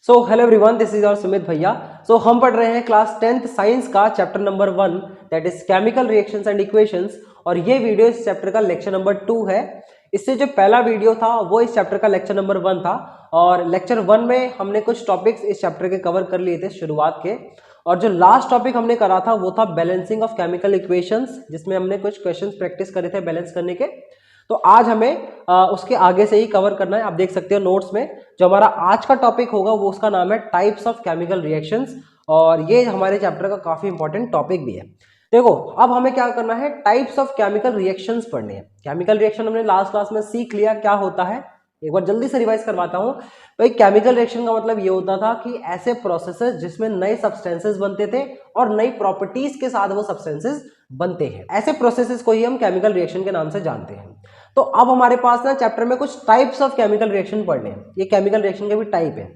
So hello everyone, this is our Sumit भैया। So हम पढ़ रहे हैं क्लास 10th साइंस का chapter number 1 that is chemical reactions and equations. और ये वीडियो इस चैप्टर का लेक्चर नंबर 2 है। इससे जो पहला वीडियो था वो इस चैप्टर का लेक्चर नंबर 1 था। और लेक्चर 1 में हमने कुछ टॉपिक्स इस चैप्टर के कवर कर लिए थे शुरुआत के। और जो लास्ट टॉपिक हमने करा था वो था बैलेंसिंग ऑफ केमिकल इक्वेशंस, जिसमें हमने कुछ क्वेश्चंस प्रैक्टिस करे थे बैलेंस करने के। तो आज हमें उसके आगे से ही कवर करना है। आप देख सकते हो नोट्स में जो हमारा आज का टॉपिक होगा वो उसका नाम है टाइप्स ऑफ केमिकल रिएक्शंस। और ये हमारे चैप्टर का काफी इंपॉर्टेंट टॉपिक भी है। देखो, अब हमें क्या करना है, टाइप्स ऑफ केमिकल रिएक्शंस पढ़ने हैं। केमिकल रिएक्शन हमने लास्ट क्लास में सीख लिया क्या होता है। एक बार जल्दी से रिवाइज करवाता हूं भाई। केमिकल रिएक्शन का मतलब ये होता था कि ऐसे प्रोसेसेस जिसमें नए सब्सटेंसेस बनते थे और नई प्रॉपर्टीज के साथ वो सब्सटेंसेस बनते हैं, ऐसे प्रोसेसेस को ही हम केमिकल रिएक्शन के नाम से जानते हैं। तो अब हमारे पास ना चैप्टर में कुछ टाइप्स ऑफ केमिकल रिएक्शन पढ़ने हैं। ये केमिकल रिएक्शन के भी टाइप है।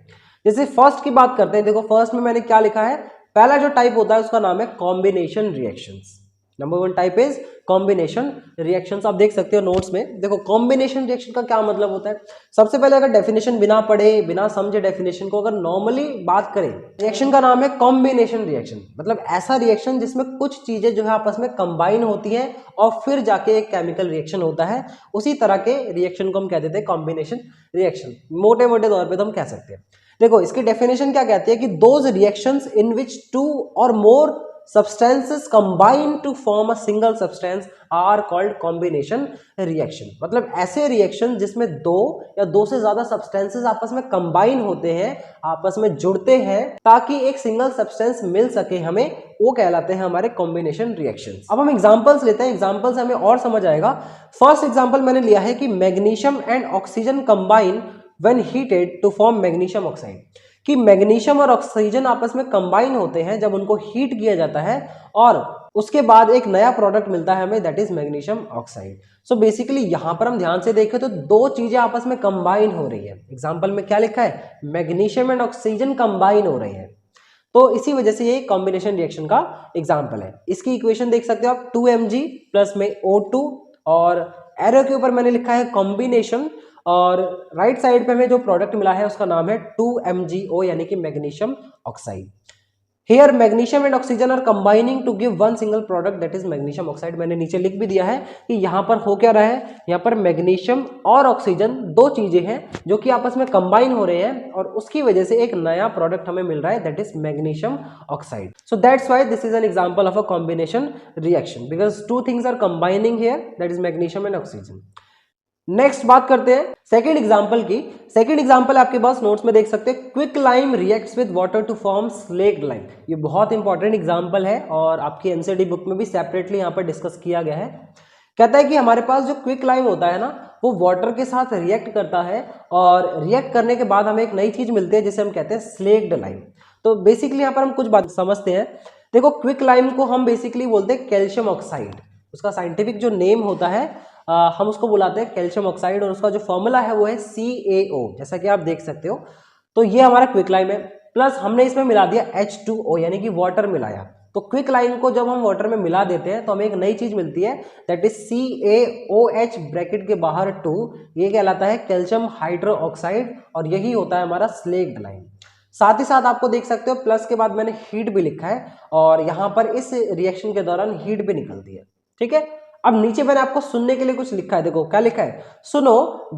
जैसे फर्स्ट की बात करते हैं। देखो फर्स्ट में मैंने क्या लिखा है, पहला जो टाइप होता है उसका नाम है combination reactions. Number 1 type is combination reactions. आप देख सकते हो नोट्स में। देखो कॉम्बिनेशन रिएक्शन का क्या मतलब होता है। सबसे पहले अगर डेफिनेशन बिना पढ़े बिना समझे डेफिनेशन को अगर नॉर्मली बात करें, रिएक्शन का नाम है कॉम्बिनेशन रिएक्शन। मतलब ऐसा रिएक्शन जिसमें कुछ चीजें जो है आपस में कंबाइन होती है और फिर जाके एक केमिकल रिएक्शन होता है। उसी तरह के रिएक्शन को हम कह देते हैं कॉम्बिनेशन रिएक्शन। मोटे मोटे तौर पर तो हम कह सकते हैं। देखो इसकी डेफिनेशन क्या कहती है कि दोज रिएक्शंस इन विच 2 और मोर substances combine to form a single substance are called combination reaction। मतलब ऐसे रिएक्शन जिसमें दो या दो से ज्यादा सब्सटेंसेस आपस में कंबाइन होते हैं, आपस में जुड़ते हैं ताकि एक सिंगल सब्सटेंस मिल सके हमें, वो कहलाते हैं हमारे कॉम्बिनेशन रिएक्शंस। अब हम एग्जांपल्स लेते हैं, एग्जांपल से हमें और समझ आएगा। फर्स्ट एग्जांपल मैंने लिया है कि magnesium and oxygen combine when heated to form magnesium oxide. कि मैग्नीशियम और ऑक्सीजन आपस में कंबाइन होते हैं जब उनको हीट किया जाता है और उसके बाद एक नया प्रोडक्ट मिलता है हमें, that is magnesium oxide. So basically यहां पर हम ध्यान से देखें तो दो चीजें आपस में कंबाइन हो रही है। एग्जांपल में क्या लिखा है, मैग्नीशियम एंड ऑक्सीजन कंबाइन हो रहे हैं। तो इसी वजह से ये कॉम्बिनेशन रिएक्शन का एग्जाम्पल है। इसकी इक्वेशन देख सकते हो आप, 2Mg प्लस में O2 और एरो के ऊपर मैंने लिखा है कॉम्बिनेशन। और राइट साइड पे हमें जो प्रोडक्ट मिला है उसका नाम है 2MgO यानी कि magnesium oxide. Here magnesium and oxygen are combining to give one single product that is magnesium oxide. मैंने नीचे लिख भी दिया है कि यहाँ पर हो क्या रहा है, यहाँ पर मैग्नीशियम और ऑक्सीजन दो चीजें हैं जो कि आपस में कंबाइन हो रहे हैं और उसकी वजह से एक नया प्रोडक्ट हमें मिल रहा है that is magnesium oxide. So that's why this is an example of a combination reaction because two things are combining here, that is magnesium and oxygen. Next बात करते हैं सेकंड एग्जांपल की। सेकंड एग्जांपल आपके पास notes में देख सकते हैं, quick lime reacts with water to form slaked lime. ये बहुत इंपॉर्टेंट एग्जांपल है और आपकी एनसीईआरटी बुक में भी सेपरेटली यहां पर डिस्कस किया गया है। कहता है कि हमारे पास जो क्विक लाइम होता है ना, वो वाटर के साथ रिएक्ट करता है और रिएक्ट करने के बाद हमें एक नई चीज मिलती है जिसे हम कहते हैं स्लेक्ड लाइम। तो बेसिकली यहाँ पर हम कुछ बात समझते हैं। देखो क्विक लाइम को हम बेसिकली बोलते हैं कैल्शियम ऑक्साइड। उसका साइंटिफिक जो नेम होता है हम उसको बुलाते हैं कैल्शियम ऑक्साइड और उसका जो फॉर्मूला है वो है CaO, जैसा कि आप देख सकते हो। तो ये हमारा क्विक लाइम है, प्लस हमने इसमें मिला दिया H2O यानी कि वाटर मिलाया। तो क्विक लाइम को जब हम वाटर में मिला देते हैं तो हमें एक नई चीज मिलती है दैट इज CaOH ब्रैकेट के बाहर 2। ये कहलाता है कैल्शियम हाइड्रो ऑक्साइड और यही होता है हमारा स्लेक्ड लाइम। साथ ही साथ आपको देख सकते हो प्लस के बाद मैंने हीट भी लिखा है और यहाँ पर इस रिएक्शन के दौरान हीट भी निकलती है। ठीक है, अब नीचे मैंने आपको सुनने के लिए कुछ लिखा है। देखो क्या लिखा है, सुनो,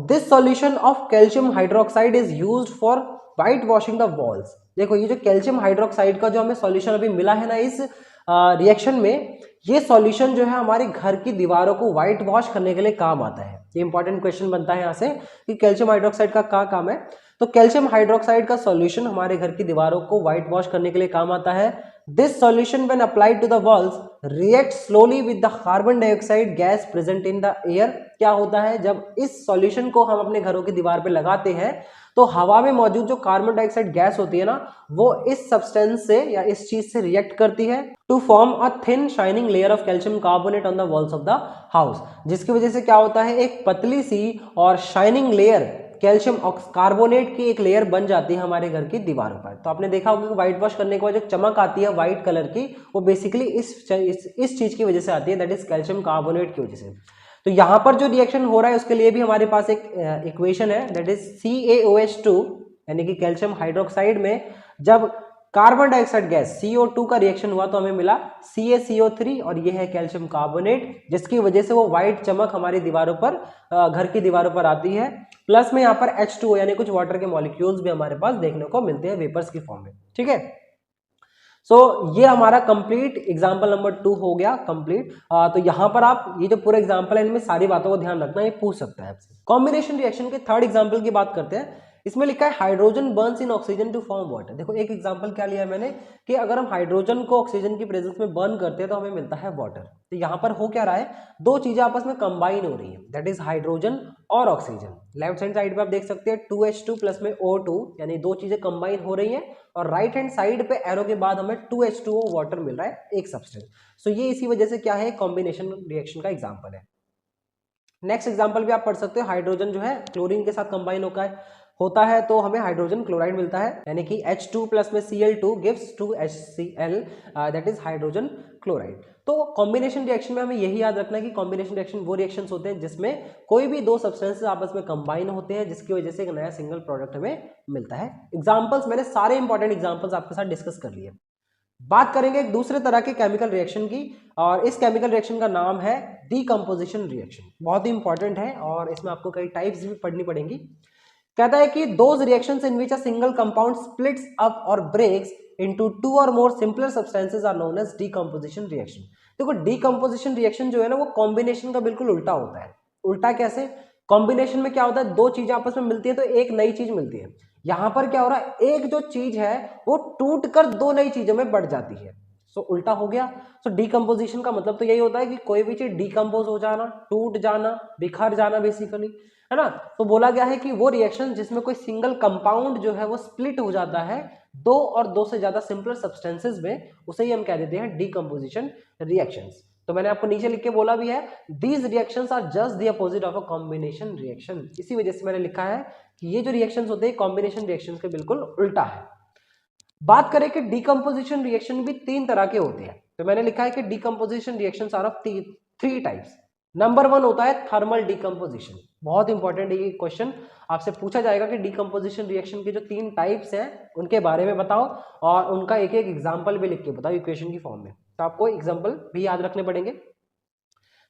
this solution of calcium hydroxide is used for white washing the walls. देखो ये जो कैल्शियम हाइड्रोक्साइड का जो हमें सॉल्यूशन अभी मिला है ना इस रिएक्शन में, ये सॉल्यूशन जो है हमारे घर की दीवारों को व्हाइट वॉश करने के लिए काम आता है। ये इंपॉर्टेंट क्वेश्चन बनता है यहाँ से कि कैल्शियम हाइड्रोक्साइड का क्या काम है। तो कैल्शियम हाइड्रोक्साइड का सॉल्यूशन हमारे घर की दीवारों को व्हाइट वॉश करने के लिए काम आता है। This solution when applied to the walls react slowly with the carbon dioxide gas present in the air. क्या होता है, जब इस सॉल्यूशन को हम अपने घरों की दीवार पे लगाते हैं तो हवा में मौजूद जो कार्बन डाइऑक्साइड गैस होती है ना, वो इस सब्सटेंस से या इस चीज से रिएक्ट करती है to form a thin shining layer of calcium carbonate on the walls of the house. जिसकी वजह से क्या होता है, एक पतली सी और शाइनिंग लेयर कैल्शियम कार्बोनेट की एक लेयर बन जाती है हमारे घर की दीवारों पर। तो आपने देखा होगा कि व्हाइट वॉश करने के बाद जो चमक आती है व्हाइट कलर की, वो बेसिकली इस चीज की वजह से आती है, दैट इज कैल्शियम कार्बोनेट की वजह से। तो यहाँ पर जो रिएक्शन हो रहा है उसके लिए भी हमारे पास एक इक्वेशन है दैट इज CaOH2 यानी कि कैल्शियम हाइड्रोक्साइड में जब कार्बन डाइऑक्साइड गैस CO2 का रिएक्शन हुआ तो हमें मिला CaCO3 और ये है कैल्शियम कार्बोनेट, जिसकी वजह से वो व्हाइट चमक हमारी दीवारों पर, घर की दीवारों पर आती है। प्लस में यहाँ पर H2O यानी कुछ वाटर के मॉलिक्यूल्स भी हमारे पास देखने को मिलते हैं वेपर्स की फॉर्म में। ठीक है, ये हमारा कंप्लीट एग्जाम्पल नंबर 2 हो गया कंप्लीट। तो यहाँ पर आप ये जो पूरा एग्जाम्पल है इनमें सारी बातों को ध्यान रखना, ये पूछ सकता है आपसे। कॉम्बिनेशन रिएक्शन के थर्ड एग्जाम्पल की बात करते हैं। इसमें लिखा है hydrogen burns in oxygen to form water. देखो एक एग्जांपल क्या लिया है मैंने कि अगर हम हाइड्रोजन को ऑक्सीजन की प्रेजेंस में बर्न करते हैं तो हमें मिलता है वाटर। तो यहाँ पर हो क्या रहा है, दो चीजें आपस में कंबाइन हो रही है, दैट इज हाइड्रोजन और ऑक्सीजन। लेफ्ट हैंड साइड पे आप देख सकते हैं 2H2 प्लस में O2 यानी दो चीजें कंबाइन हो रही हैं, और राइट हैंड साइड पे एरो के बाद हमें 2H2O वाटर मिल रहा है, एक सब्सटेंस। सो ये इसी वजह से क्या है, कॉम्बिनेशन रिएक्शन का एग्जाम्पल है। नेक्स्ट एग्जाम्पल भी आप पढ़ सकते हो, हाइड्रोजन जो है क्लोरीन के साथ कंबाइन होता है तो हमें हाइड्रोजन क्लोराइड मिलता है, यानी कि H2 प्लस में Cl2 gives 2HCl, that is hydrogen chloride. तो कॉम्बिनेशन रिएक्शन में हमें यही याद रखना है कि कॉम्बिनेशन रिएक्शन वो रिएक्शंस होते हैं जिसमें कोई भी दो सब्सटेंसेस आपस में कंबाइन होते हैं, जिसकी वजह से एक नया सिंगल प्रोडक्ट हमें मिलता है। एग्जांपल्स मैंने सारे इंपॉर्टेंट एग्जांपल्स आपके साथ डिस्कस कर लिए। बात करेंगे एक दूसरे तरह के केमिकल रिएक्शन की, और इस केमिकल रिएक्शन का नाम है डीकंपोजिशन रिएक्शन। बहुत ही इंपॉर्टेंट है और इसमें आपको कई टाइप्स भी पढ़नी पड़ेंगी। कहता है कि those reactions in which a single compound splits up or breaks into two और more simpler substances are known as decomposition reaction. देखो डीकंपोजिशन रिएक्शन जो है ना वो कॉम्बिनेशन का बिल्कुल उल्टा होता है। उल्टा कैसे, कॉम्बिनेशन में क्या होता है, दो चीजें आपस में मिलती है तो एक नई चीज मिलती है। यहां पर क्या हो रहा है, एक जो चीज है वो टूट कर दो नई चीजों में बढ़ जाती है। सो उल्टा हो गया। सो डीकंपोजिशन का मतलब तो यही होता है कि कोई भी चीज डीकंपोज हो जाना, टूट जाना, बिखर जाना बेसिकली, है ना। तो बोला गया है कि वो रिएक्शन जिसमें कोई सिंगल कंपाउंड जो है वो स्प्लिट हो जाता है दो और दो से ज्यादा सिंपलर सब्सटेंसेस में, उसे ही हम कह देते हैं डीकंपोजिशन रिएक्शंस। तो मैंने आपको नीचे लिख के बोला भी है, these reactions are just the opposite of a combination reaction. इसी वजह से मैंने लिखा है कि ये जो रिएक्शंस होते हैं कॉम्बिनेशन रिएक्शंस के बिल्कुल उल्टा है। बात करें कि डीकंपोजिशन रिएक्शन भी तीन तरह के होते हैं, तो मैंने लिखा है कि decomposition reactions are of three types. Number 1 होता है थर्मल डीकंपोजिशन। बहुत इंपॉर्टेंट ये क्वेश्चन आपसे पूछा जाएगा कि डीकंपोजिशन रिएक्शन के जो तीन टाइप्स हैं उनके बारे में बताओ, और उनका एक एक एग्जांपल भी लिख के बताओ इक्वेशन की फॉर्म में। तो आपको एग्जांपल भी याद रखने पड़ेंगे।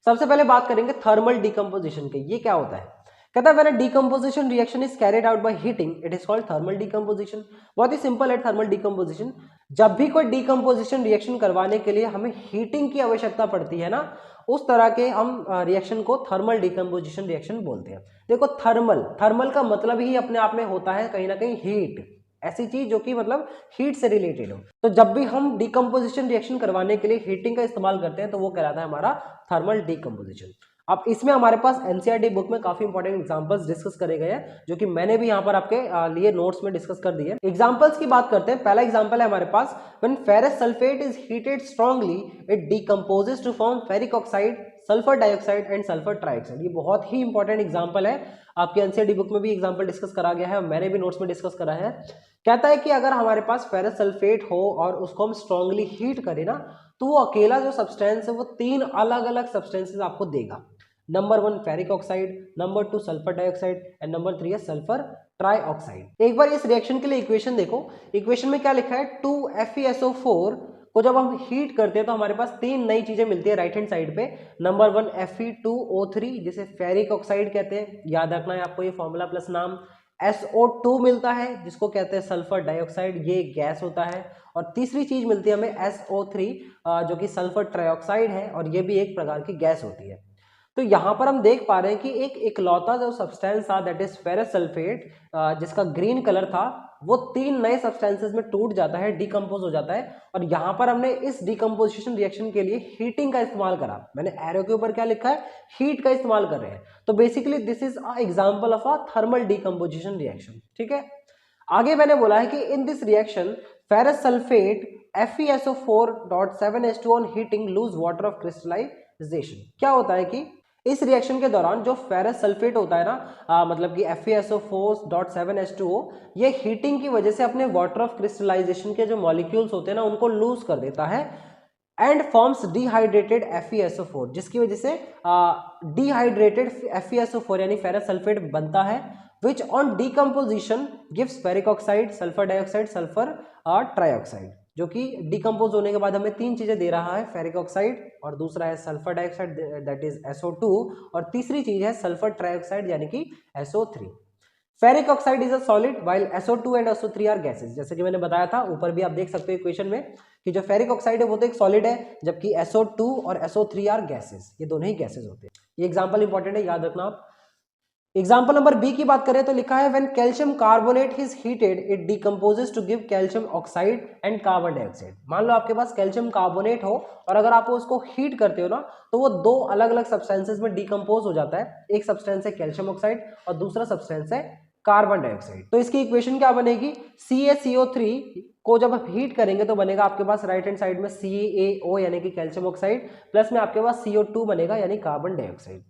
सबसे पहले बात करेंगे थर्मल डीकंपोजिशन के, ये क्या होता है। कहता है when a decomposition reaction is carried out by heating it is called thermal decomposition. बहुत ही सिंपल है थर्मल डीकंपोजिशन। जब भी कोई डीकंपोजिशन रिएक्शन करवाने के लिए हमें हीटिंग की आवश्यकता पड़ती है ना, उस तरह के हम रिएक्शन को थर्मल डीकंपोजिशन रिएक्शन बोलते हैं। देखो थर्मल का मतलब ही अपने आप में होता है कहीं ना कहीं हीट, ऐसी चीज जो कि मतलब हीट से रिलेटेड हो। तो जब भी हम डीकंपोजिशन रिएक्शन करवाने के लिए हीटिंग का इस्तेमाल करते हैं तो वो कहलाता है हमारा थर्मल डीकंपोजिशन। अब इसमें हमारे पास एनसीईआरटी बुक में काफी इंपॉर्टेंट एग्जांपल्स डिस्कस करे गए हैं, जो कि मैंने भी यहाँ पर आपके लिए नोट्स में डिस्कस कर दिए। एग्जांपल्स की बात करते हैं। पहला एग्जांपल है हमारे पास, when ferrous sulphate is heated strongly it decomposes to form ferric oxide, sulphur dioxide and sulphur trioxide. ये बहुत ही इंपॉर्टेंट एग्जांपल है, आपके एनसीईआरटी बुक में भी एग्जांपल डिस्कस करा गया है और मैंने भी नोट्स में डिस्कस करा है। कहता है कि अगर हमारे पास फेरस सल्फेट हो और उसको हम स्ट्रांगली हीट करें ना, तो वो अकेला जो सब्सटेंस है वो तीन अलग अलग सब्सटेंसेस आपको देगा। Number 1 ferric oxide, number 2 sulphur dioxide and number 3 है सल्फर ट्राइऑक्साइड। एक बार इस रिएक्शन के लिए इक्वेशन देखो। इक्वेशन में क्या लिखा है, 2FeSO4 को जब हम हीट करते हैं तो हमारे पास तीन नई चीजें मिलती है राइट हैंड साइड पे। नंबर 1 Fe2O3 जिसे फेरिक ऑक्साइड कहते हैं, याद रखना है आपको ये फॉर्मूला प्लस नाम। SO2 मिलता है जिसको कहते हैं सल्फर डाइऑक्साइड, ये गैस होता है। और तीसरी चीज मिलती है हमें SO3 जो कि सल्फर ट्राइऑक्साइड है, और ये भी एक प्रकार की गैस होती है। तो यहाँ पर हम देख पा रहे हैं कि एक इकलौता जो सब्सटेंस था दैट इज फेरस सल्फेट, जिसका ग्रीन कलर था, वो तीन नए सब्सटेंसेस में टूट जाता है, डिकम्पोज हो जाता है। और यहाँ पर हमने इस डिकम्पोजिशन रिएक्शन के लिए हीटिंग का इस्तेमाल करा। मैंने एरो के ऊपर क्या लिखा है, हीट का इस्तेमाल कर रहे हैं। तो basically this is a example of a thermal decomposition reaction. ठीक है, आगे मैंने बोला है कि in this reaction ferrous sulphate FeSO4.7H2 on heating lose water of crystallisation. क्या होता है कि इस रिएक्शन के दौरान जो फेरस सल्फेट होता है ना, मतलब कि FeSO4.7H2O, ये हीटिंग की वजह से अपने वाटर ऑफ क्रिस्टलाइजेशन के जो मॉलिक्यूल्स होते हैं ना उनको लूज कर देता है एंड फॉर्म्स डिहाइड्रेटेड FeSO4, जिसकी वजह से डिहाइड्रेटेड FeSO4 यानी फेरस सल्फेट बनता है, which on decomposition gives ferric oxide, sulphur dioxide, sulphur trioxide, जो कि डिकम्पोज होने के बाद हमें तीन चीजें दे रहा है, फेरिक ऑक्साइड, और दूसरा है sulphur dioxide that is SO2, और तीसरी चीज है सल्फर ट्राइऑक्साइड यानी कि SO3। Ferric oxide is a solid while SO2 and SO3 are gases. जैसे कि मैंने बताया था, ऊपर भी आप देख सकते हो इक्वेशन में कि जो फेरिक ऑक्साइड है वो तो एक सॉलिड है, जबकि SO2 और SO3 आर गैसेस, ये दोनों ही गैसेस होते हैं। ये एग्जांपल इंपॉर्टेंट है, याद रखना आप। एग्जाम्पल नंबर बी की बात करें तो लिखा है when calcium carbonate is heated it decomposes to give calcium oxide and carbon dioxide. मान लो आपके पास कैल्शियम कार्बोनेट हो और अगर आप उसको हीट करते हो ना तो वो दो अलग अलग सब्सटेंसेस में डिकम्पोज हो जाता है। एक सब्सटेंस है कैल्शियम ऑक्साइड और दूसरा सब्सटेंस है कार्बन डाइऑक्साइड। तो इसकी इक्वेशन क्या बनेगी, CaCO3 को जब आप हीट करेंगे तो बनेगा आपके पास राइट हैंड साइड में CaO यानी कि कैल्शियम ऑक्साइड, प्लस में आपके पास CO2 बनेगा यानी carbon dioxide.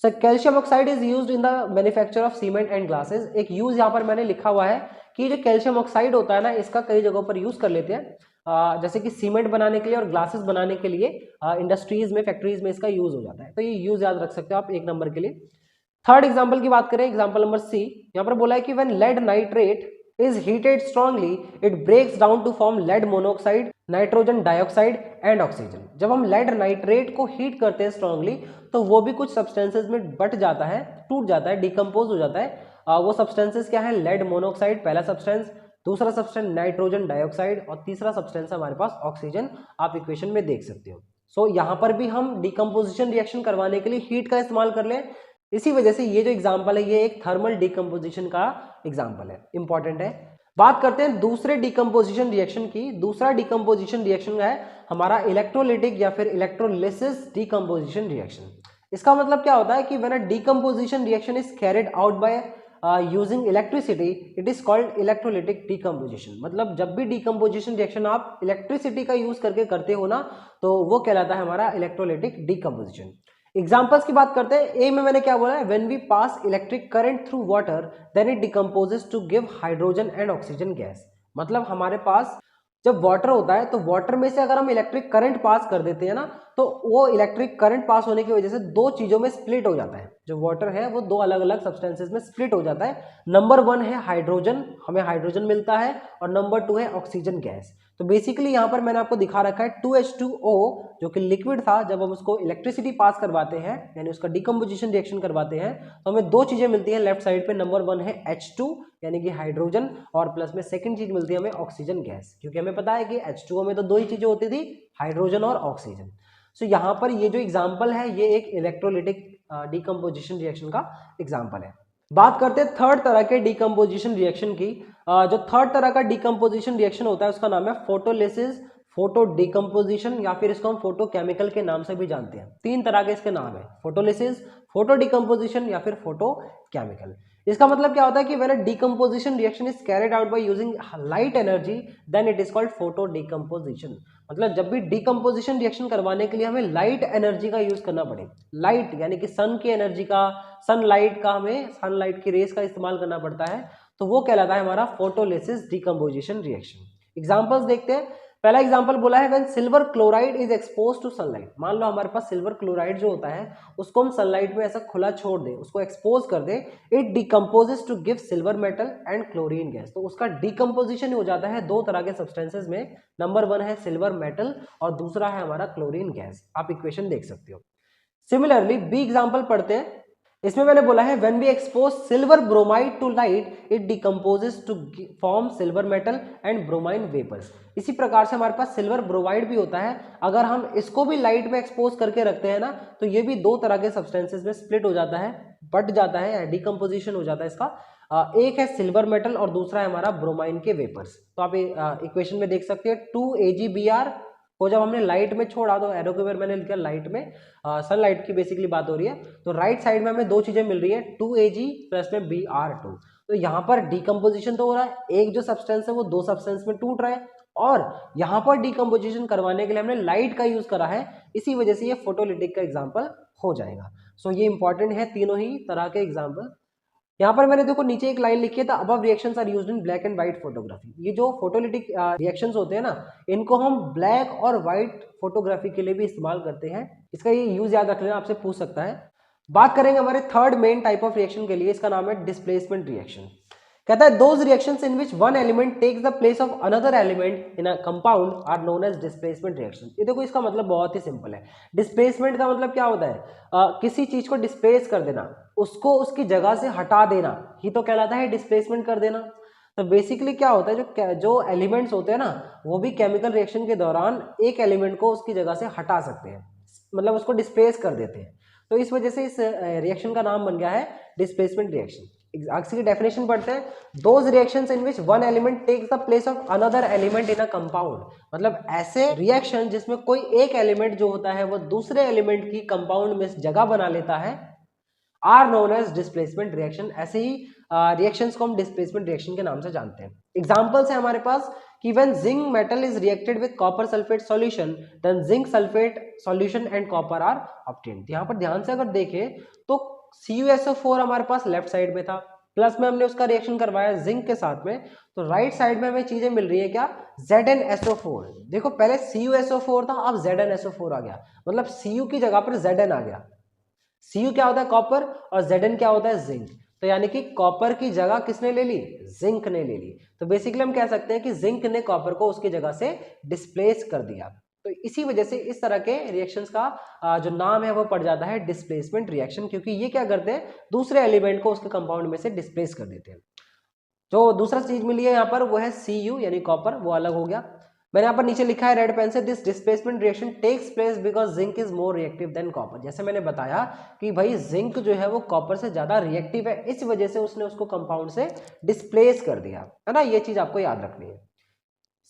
Sir calcium oxide is used in the manufacture of cement and glasses. एक यूज यहाँ पर मैंने लिखा हुआ है कि जो कैल्शियम ऑक्साइड होता है ना, इसका कई जगहों पर यूज कर लेते हैं, जैसे कि सीमेंट बनाने के लिए और ग्लासेस बनाने के लिए इंडस्ट्रीज में, फैक्ट्रीज में इसका यूज हो जाता है। तो ये यूज याद रख सकते हो आप एक नंबर के लिए। थर्ड एग्जाम्पल की बात करें, एग्जाम्पल नंबर सी, यहाँ पर बोला है कि when lead nitrate is heated strongly it breaks down to form lead monoxide, nitrogen dioxide and oxygen. जब हम लेड नाइट्रेट को हीट करते हैं स्ट्रांगली तो वो भी कुछ सब्सटेंसेस में बट जाता है, टूट जाता है, डिकम्पोज हो जाता है। वो सब्सटेंसेस क्या है, लेड मोनोऑक्साइड पहला सब्सटेंस, दूसरा सब्सटेंस नाइट्रोजन डाइऑक्साइड और तीसरा सब्सटेंस हमारे पास ऑक्सीजन। आप इक्वेशन में देख सकते हो। सो यहाँ पर भी हम डिकम्पोजिशन रिएक्शन करवाने के लिए हीट का इस्तेमाल कर लें। इसी वजह से ये जो एग्जाम्पल है ये एक थर्मल डिकम्पोजिशन का एग्जाम्पल है, इंपॉर्टेंट है। बात करते हैं दूसरे डिकम्पोजिशन रिएक्शन की। दूसरा डिकम्पोजिशन रिएक्शन है हमारा इलेक्ट्रोलिटिक या फिर इलेक्ट्रोलिसिस डिकम्पोजिशन रिएक्शन। इसका मतलब क्या होता है कि when a decomposition reaction is carried out by using electricity it is called electrolytic decomposition. मतलब जब भी डिकम्पोजिशन रिएक्शन आप इलेक्ट्रिसिटी का यूज करके करते हो ना तो वो कहलाता है हमारा इलेक्ट्रोलिटिक डिकम्पोजिशन। एग्जाम्पल्स की बात करते हैं। ए में मैंने क्या बोला है, when we pass electric current through water then it decomposes to give hydrogen and oxygen gas. मतलब हमारे पास जब वाटर होता है तो वाटर में से अगर हम इलेक्ट्रिक करंट पास कर देते हैं ना तो वो इलेक्ट्रिक करंट पास होने की वजह से दो चीजों में स्प्लिट हो जाता है। जो वाटर है वो दो अलग अलग सब्सटेंसेस में स्प्लिट हो जाता है। नंबर 1 है हाइड्रोजन, हमें हाइड्रोजन मिलता है, और नंबर 2 है ऑक्सीजन गैस। तो बेसिकली यहाँ पर मैंने आपको दिखा रखा है 2H2O जो कि लिक्विड था, जब हम उसको इलेक्ट्रिसिटी पास करवाते हैं यानी उसका डिकम्पोजिशन रिएक्शन करवाते हैं तो हमें दो चीजें मिलती हैं लेफ्ट साइड पे। नंबर 1 है H2 यानी कि हाइड्रोजन, और प्लस में सेकंड चीज मिलती है हमें ऑक्सीजन गैस, क्योंकि हमें पता है कि H2O में तो दो ही चीजें होती थी, हाइड्रोजन और ऑक्सीजन। सो यहाँ पर ये जो एग्जाम्पल है ये एक इलेक्ट्रोलिटिक डिकम्पोजिशन रिएक्शन का एग्जाम्पल है। बात करते हैं थर्ड तरह के डिकम्पोजिशन रिएक्शन की। जो थर्ड तरह का डिकम्पोजिशन रिएक्शन होता है उसका नाम है फोटोलिसिस, फोटो डिकम्पोजिशन, या फिर इसको हम फोटोकेमिकल के नाम से भी जानते हैं। तीन तरह के इसके नाम है, फोटोलिसिस, फोटो डिकम्पोजिशन या फिर फोटोकेमिकल। इसका मतलब क्या होता है कि when a decomposition reaction is carried out by using light energy then it is called photo decomposition. मतलब जब भी डिकम्पोजिशन रिएक्शन करवाने के लिए हमें लाइट एनर्जी का यूज करना पड़े, लाइट यानी कि सन की एनर्जी का, सनलाइट का, हमें सनलाइट की रेस का इस्तेमाल करना पड़ता है, तो वो कहलाता है हमारा फोटोलिसिस डिकम्पोजिशन रिएक्शन। एग्जांपल्स देखते हैं। पहला एग्जांपल बोला है when silver chloride is expose to sunlight. मान लो हमारे पास सिल्वर क्लोराइड जो होता है उसको हम सनलाइट में ऐसा खुला छोड़ दें, उसको एक्सपोज कर दें, it decomposes to give silver metal and chlorine gas. तो उसका डिकम्पोजिशन हो जाता है दो तरह के सब्सटेंसेस में। नंबर 1 है सिल्वर मेटल और दूसरा है हमारा क्लोरीन गैस। आप इक्वेशन देख सकते हो। सिमिलरली बी एग्जांपल पढ़ते हैं। इसमें मैंने बोला है when we expose silver bromide to light it decomposes to form silver metal and bromine vapours. इसी प्रकार से हमारे पास सिल्वर ब्रोमाइड भी होता है, अगर हम इसको भी लाइट में एक्सपोज करके रखते हैं ना तो ये भी दो तरह के सब्सटेंसेस में स्प्लिट हो जाता है, बट जाता है, डिकम्पोजिशन हो जाता है इसका। एक है सिल्वर मेटल और दूसरा है हमारा ब्रोमाइन के वेपर्स। तो आप इक्वेशन में देख सकते हैं 2AgBr को जब हमने लाइट में छोड़ा तो एरो के ऊपर मैंने लिखा लाइट में, सनलाइट की बेसिकली बात हो रही है। तो राइट साइड में हमें दो चीजें मिल रही है 2Ag प्लस में Br2। तो यहाँ पर डिकम्पोजिशन तो हो रहा है, एक जो सब्सटेंस है वो दो सब्सटेंस में टूट रहा है, और यहाँ पर डिकम्पोजिशन करवाने के लिए हमने लाइट का यूज करा है, इसी वजह से ये फोटोलिटिक का एग्जाम्पल हो जाएगा। सो ये इंपॉर्टेंट है तीनों ही तरह के एग्जाम्पल। यहाँ पर मैंने देखो नीचे एक लाइन लिखी है, the above reactions are used in black and white photography. ये जो फोटोलिटिक रिएक्शंस होते हैं ना, इनको हम ब्लैक और व्हाइट फोटोग्राफी के लिए भी इस्तेमाल करते हैं। इसका ये यूज याद रख लेना, आपसे पूछ सकता है। बात करेंगे हमारे third main type of reaction के लिए, इसका नाम है डिस्प्लेसमेंट रिएक्शन। कहता है those reactions in which one element takes the place of another element in a compound are known as displacement reaction. ये देखो इसका मतलब बहुत ही सिंपल है। डिस्प्लेसमेंट का मतलब क्या होता है? किसी चीज को डिस्प्लेस कर देना, उसको उसकी जगह से हटा देना ही तो कहलाता है डिस्प्लेसमेंट कर देना। तो बेसिकली क्या होता है, जो एलिमेंट्स होते हैं ना, वो भी केमिकल रिएक्शन के दौरान एक एलिमेंट को उसकी जगह से हटा सकते हैं, मतलब उसको डिस्प्लेस कर देते हैं। तो इस वजह से इस रिएक्शन का नाम बन गया है डिस्प्लेसमेंट रिएक्शन। इसकी डेफिनेशन पढ़ते हैं, those reactions in which one element takes the place of another element in a compound. मतलब ऐसे रिएक्शन जिसमें कोई एक एलिमेंट जो होता है वो दूसरे एलिमेंट की कंपाउंड में जगह बना लेता है, are known as displacement reaction. ऐसे ही रिएक्शंस को हम डिस्प्लेसमेंट रिएक्शन के नाम से जानते हैं। एग्जांपल्स है हमारे पास कि when zinc metal is reacted with copper sulphate solution then zinc sulphate solution and copper are obtained. यहाँ पर ध्यान से अगर देखें तो CuSO4 हमारे पास लेफ्ट साइड में था, प्लस में हमने उसका रिएक्शन करवाया जिंक के साथ में, तो राइट साइड में हमें चीजें मिल रही है क्या? ZnSO4। देखो पहले CuSO4 था, अब ZnSO4 आ गया, मतलब Cu की जगह पर Zn आ गया। Cu क्या होता है? कॉपर, और Zn क्या होता है? जिंक। तो यानी कि कॉपर की जगह किसने ले ली? जिंक ने ले ली। तो बेसिकली हम कह सकते हैं कि जिंक ने कॉपर को उसकी जगह से डिस्प्लेस कर दिया। तो इसी वजह से इस तरह के रिएक्शंस का जो नाम है वो पड़ जाता है डिस्प्लेसमेंट रिएक्शन, क्योंकि ये क्या करते हैं? दूसरे एलिमेंट को उसके कंपाउंड में से डिस्प्लेस कर देते हैं। जो दूसरा चीज मिली है यहाँ पर वो है Cu यानी कॉपर, वो अलग हो गया। मैंने यहाँ पर नीचे लिखा है रेड पेन से, this displacement reaction takes place because zinc is more reactive than copper. जैसे मैंने बताया कि भाई जिंक जो है वो कॉपर से ज्यादा रिएक्टिव है, इस वजह से उसने उसको कंपाउंड से डिस्प्लेस कर दिया, है ना। ये चीज आपको याद रखनी है।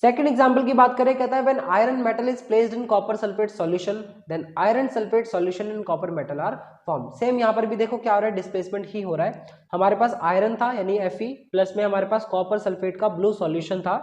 सेकंड एग्जांपल की बात करें, कहता है when iron metal is placed in copper sulphate solution then iron sulphate solution in copper metal are form. Same यहाँ पर भी देखो क्या हो रहा है? डिस्प्लेसमेंट ही हो रहा है। हमारे पास आयरन था यानी Fe, प्लस में हमारे पास कॉपर सल्फेट का ब्लू सॉल्यूशन था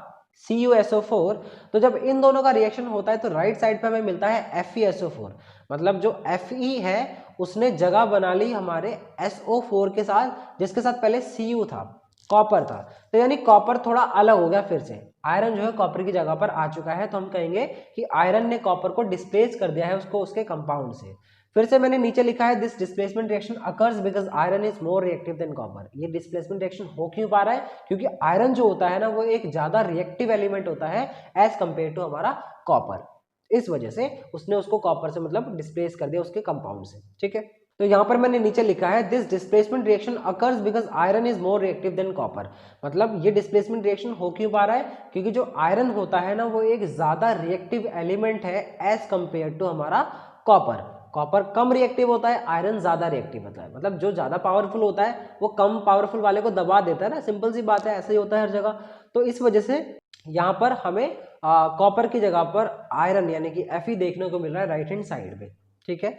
CuSO4। तो जब इन दोनों का रिएक्शन होता है तो राइट साइड पे हमें मिलता है FeSO4। मतलब जो Fe है उसने जगह बना ली हमारे SO4 के साथ, जिसके साथ पहले Cu था, कॉपर था। तो यानी कॉपर थोड़ा अलग हो गया, फिर से आयरन जो है कॉपर की जगह पर आ चुका है। तो हम कहेंगे कि आयरन ने कॉपर को डिस्प्लेस कर दिया है उसको उसके कंपाउंड से। फिर से मैंने नीचे लिखा है this displacement reaction occurs because iron is more reactive than copper. ये डिस्प्लेसमेंट रिएक्शन हो क्यों पा रहा है? क्योंकि आयरन जो होता है ना वो एक ज्यादा रिएक्टिव एलिमेंट होता है एज कंपेयर टू हमारा कॉपर। इस वजह से उसने उसको कॉपर से मतलब डिस्प्लेस कर दिया उसके कंपाउंड से, ठीक है। तो यहाँ पर मैंने नीचे लिखा है this displacement reaction occurs because iron is more reactive than copper. मतलब ये डिस्प्लेसमेंट रिएक्शन हो क्यों पा रहा है? क्योंकि जो आयरन होता है ना वो एक ज्यादा रिएक्टिव एलिमेंट है एज कंपेयर टू हमारा कॉपर। कॉपर कम रिएक्टिव होता है, आयरन ज्यादा रिएक्टिव होता है। मतलब जो ज्यादा पावरफुल होता है वो कम पावरफुल वाले को दबा देता है ना, सिंपल सी बात है, ऐसे ही होता है हर जगह। तो इस वजह से यहाँ पर हमें कॉपर की जगह पर आयरन यानी कि Fe देखने को मिल रहा है राइट हैंड साइड में, ठीक है।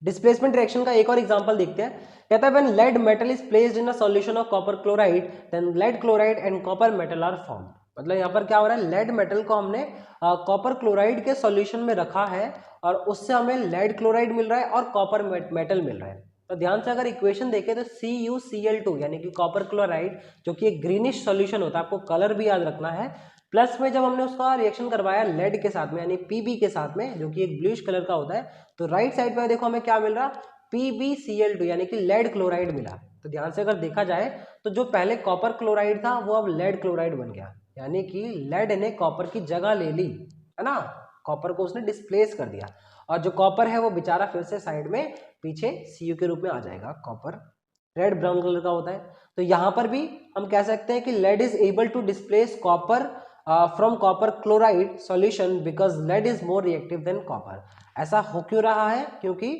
डिस्प्लेसमेंट रिएक्शन का एक और एग्जांपल देखते हैं। कहता है when lead metal is placed in a solution of copper chloride then lead chloride and copper metal are form. मतलब यहाँ पर क्या हो रहा है? लेड मेटल को हमने कॉपर क्लोराइड के सॉल्यूशन में रखा है और उससे हमें लेड क्लोराइड मिल रहा है और कॉपर मेटल मिल रहा है। तो ध्यान से अगर इक्वेशन देखें तो CuCl2 यानी कि कॉपर क्लोराइड जो कि एक ग्रीनिश सॉल्यूशन होता है, आपको कलर भी याद रखना है, प्लस में जब हमने उसका रिएक्शन करवाया लेड के साथ में यानी Pb के साथ में जो कि एक ब्लूइश कलर का होता है, तो राइट साइड पे देखो हमें क्या मिल रहा? PbCl2 यानी कि लेड क्लोराइड मिला। तो ध्यान से अगर देखा जाए तो जो पहले कॉपर क्लोराइड था वो अब लेड क्लोराइड बन गया, यानी कि लेड ने कॉपर की जगह ले ली, है ना। कॉपर को उसने डिस्प्लेस कर दिया और जो कॉपर है वो बेचारा फिर से साइड में पीछे Cu के रूप में आ जाएगा। कॉपर रेड ब्राउन कलर का होता है। तो यहाँ पर भी हम कह सकते हैं कि lead is able to displace copper from copper chloride solution because lead is more reactive than copper. ऐसा हो क्यों रहा है? क्योंकि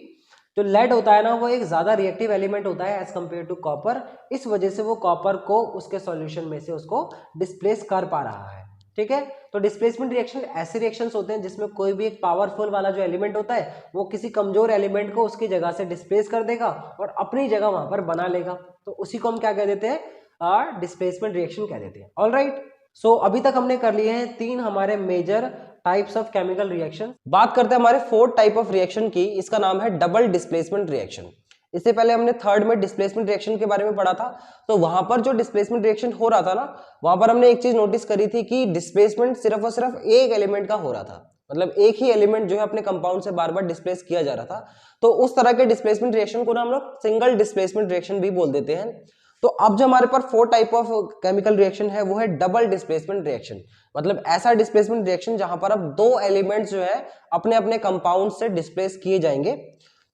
जो लेड होता है ना वो एक ज्यादा रिएक्टिव एलिमेंट होता है एज कंपेयर टू कॉपर, इस वजह से वो कॉपर को उसके सॉल्यूशन में से उसको डिस्प्लेस कर पा रहा है, ठीक है। तो डिस्प्लेसमेंट रिएक्शन ऐसे रिएक्शंस होते हैं जिसमें कोई भी एक पावरफुल वाला जो एलिमेंट होता है वो किसी कमजोर एलिमेंट को उसकी जगह से डिस्प्लेस कर देगा और अपनी जगह वहां पर बना लेगा। तो उसी को हम क्या कह देते हैं? डिस्प्लेसमेंट रिएक्शन कह देते हैं। ऑलराइट, सो अभी तक हमने कर लिए हैं 3 हमारे major types of chemical reaction. बात करते हैं हमारे 4th टाइप ऑफ रिएक्शन की, इसका नाम है डबल डिस्प्लेसमेंट रिएक्शन। इससे पहले हमने थर्ड में डिस्प्लेसमेंट रिएक्शन के बारे में पढ़ा था, तो वहां पर जो डिस्प्लेसमेंट रिएक्शन हो रहा था ना, वहां पर हमने एक चीज नोटिस करी थी कि डिस्प्लेसमेंट सिर्फ और सिर्फ एक एलिमेंट का हो रहा था, मतलब एक ही एलिमेंट जो है अपने कंपाउंड से बार बार डिस्प्लेस किया जा रहा था। तो उस तरह के डिस्प्लेसमेंट रिएक्शन को ना हम लोग सिंगल डिस्प्लेसमेंट रिएक्शन भी बोल देते हैं। तो अब जो हमारे पास 4 टाइप ऑफ केमिकल रिएक्शन है वो है डबल डिस्प्लेसमेंट रिएक्शन, मतलब ऐसा डिस्प्लेसमेंट रिएक्शन जहां पर अब दो एलिमेंट्स जो है अपने अपने कंपाउंड से डिस्प्लेस किए जाएंगे।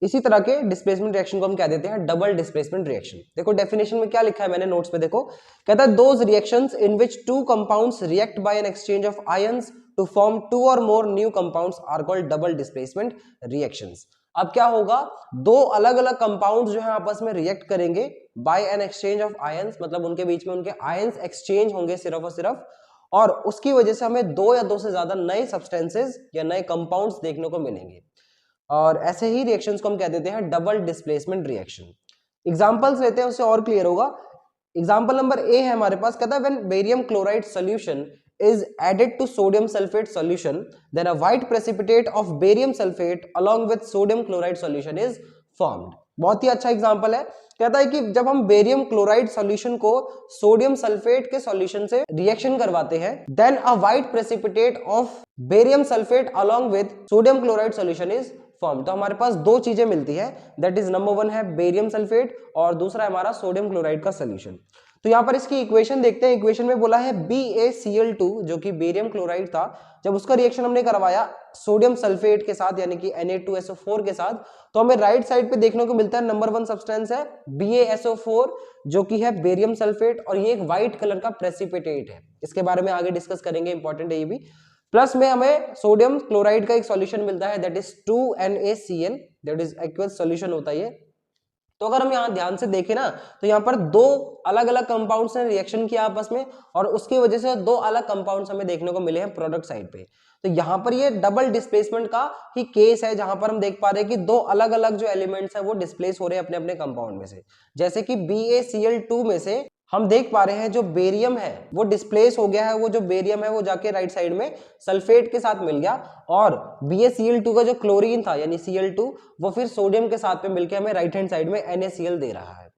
इसी तरह के डिस्प्लेसमेंट रिएक्शन को हम क्या देते हैं, डबल डिस्प्लेसमेंट रिएक्शन। देखो डेफिनेशन में क्या लिखा है मैंने नोट्स पे, देखो कहता है those reactions in which two compounds react by an exchange of ions to form two और more new compounds are called double displacement reactions. अब क्या होगा, दो अलग अलग कंपाउंड्स जो है आपस में रिएक्ट करेंगे by an exchange of ions, मतलब उनके बीच में उनके आयंस एक्सचेंज होंगे सिर्फ और सिर्फ, और उसकी वजह से हमें दो या दो से ज्यादा नए सब्सटेंसेस या नए कंपाउंड्स देखने को मिलेंगे, और ऐसे ही रिएक्शंस को हम कह देते हैं डबल डिस्प्लेसमेंट रिएक्शन। एग्जांपल्स लेते हैं, उससे और क्लियर होगा। एग्जांपल नंबर ए है हमारे पास, कहता है when barium chloride solution is added to sodium sulfate solution, then a white precipitate of barium sulfate along with sodium chloride solution is formed। बहुत ही अच्छा एग्जांपल है, कहता है कि जब हम बेरियम क्लोराइड सॉल्यूशन को सोडियम सल्फेट के सॉल्यूशन से रिएक्शन करवाते हैं, then a white precipitate of barium sulphate along with sodium chloride solution is form. तो हमारे पास दो चीजें मिलती है, दैट इज नंबर 1 है बेरियम सल्फेट और दूसरा है हमारा सोडियम क्लोराइड का सॉल्यूशन। तो यहां पर इसकी इक्वेशन देखते हैं, इक्वेशन में बोला है BaCl2 जो कि बेरियम क्लोराइड था, जब उसका रिएक्शन हमने करवाया सोडियम सल्फेट के साथ यानी कि Na2SO4 के साथ, तो हमें राइट साइड पे देखने को मिलता है नंबर 1 सब्सटेंस है BaSO4 जो कि है बेरियम सल्फेट, और ये एक व्हाइट कलर का प्रेसिपिटेट है, इसके बारे में आगे डिस्कस करेंगे, इंपॉर्टेंट है ये भी। प्लस में हमें सोडियम क्लोराइड का एक सॉल्यूशन मिलता है that is 2NaCl, that is aqueous solution होता है ये। तो अगर हम यहाँ ध्यान से देखें ना, तो यहाँ पर दो अलग अलग कंपाउंड्स ने रिएक्शन किया आपस में, और उसकी वजह से दो अलग कंपाउंड्स हमें देखने को मिले हैं प्रोडक्ट साइड पे। तो यहाँ पर ये डबल डिस्प्लेसमेंट का ही केस है, जहां पर हम देख पा रहे हैं कि दो अलग अलग जो एलिमेंट्स है वो डिस्प्लेस हो रहे हैं अपने अपने कंपाउंड में से। जैसे कि BaCl2 में से हम देख पा रहे हैं जो बेरियम है वो डिस्प्लेस हो गया है, वो जो बेरियम है वो जाके राइट साइड में सल्फेट के साथ मिल गया, और BaCl2 का जो क्लोरीन था यानी Cl2 वो फिर सोडियम के साथ में मिलकर हमें राइट हैंड साइड में NaCl दे रहा है।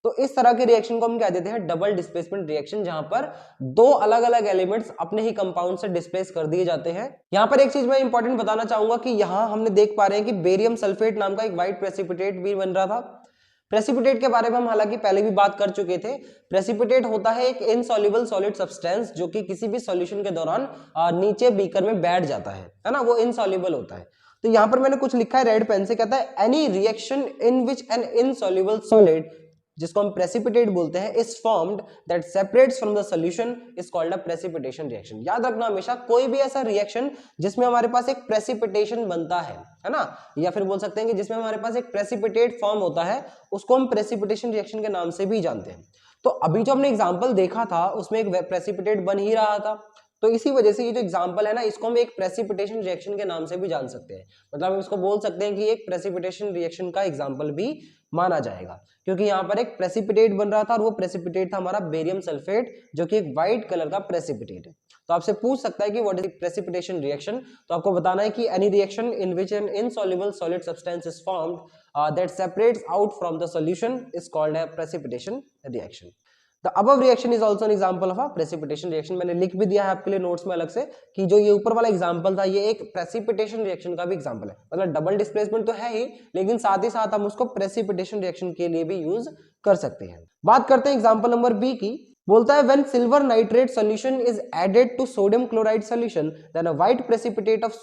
तो इस तरह के रिएक्शन को हम कह देते हैं डबल डिस्प्लेसमेंट रिएक्शन, जहां पर दो अलग अलग एलिमेंट्स अपने ही कंपाउंड से डिस्प्लेस कर दिए जाते हैं। यहां पर एक चीज मैं इंपॉर्टेंट बताना चाहूंगा कि यहां हमने देख पा रहे हैं कि बेरियम सल्फेट नाम का एक व्हाइट प्रेसिपिटेट भी बन रहा था। प्रेसिपिटेट के बारे में हम हालांकि पहले भी बात कर चुके थे। प्रेसिपिटेट होता है एक इनसॉल्युबल सॉलिड सब्सटेंस जो कि किसी भी सॉल्यूशन के दौरान नीचे बीकर में बैठ जाता है ना, वो इनसॉल्युबल होता है। तो यहां पर मैंने कुछ लिखा है रेड पेन से, कहता है any reaction in which N insoluble solid, जिसको हम प्रेसिपिटेट बोलते हैं, is formed that separates from the solution is called a precipitation reaction. याद रखना हमेशा, कोई भी ऐसा रिएक्शन जिसमें हमारे पास एक प्रेसिपिटेशन बनता है ना, या फिर बोल सकते हैं कि जिसमें हमारे पास एक प्रेसिपिटेट फॉर्म होता है, उसको हम प्रेसिपिटेशन रिएक्शन के नाम से भी जानते हैं। तो अभी जो हमने एग्जाम्पल देखा था उसमें एक प्रेसिपिटेट बन ही रहा था, तो इसी वजह से ये जो एग्जांपल है ना, इसको हम एक प्रेसिपिटेशन रिएक्शन के नाम से भी जान सकते हैं, मतलब हम इसको बोल सकते हैं कि एक प्रेसिपिटेशन रिएक्शन का एग्जांपल भी माना जाएगा, क्योंकि यहाँ पर एक प्रेसिपिटेट बन रहा था और वो प्रेसिपिटेट था हमारा बेरियम सल्फेट जो कि एक व्हाइट कलर का प्रेसिपिटेट है। तो आपसे पूछ सकता है कि व्हाट इज प्रेसिपिटेशन रिएक्शन, तो आपको बताना है कि any reaction in which N insoluble solid substance is formed that separates out from the solution is called a precipitation reaction. The above reaction is also an example of a precipitation reaction। मैंने लिख भी दिया है आपके लिए notes में अलग से कि जो ये ऊपर वाला एग्जांपल था ये एक प्रेसिपिटेशन रिएक्शन का भी एग्जांपल है, मतलब डबल डिस्प्लेसमेंट तो है ही, लेकिन साथ ही साथ हम उसको प्रेसिपिटेशन रिएक्शन के लिए भी यूज कर सकते हैं। बात करते हैं एग्जांपल नंबर बी की। बोलता है when silver nitrate solution is added to sodium chloride solution then a white precipitate of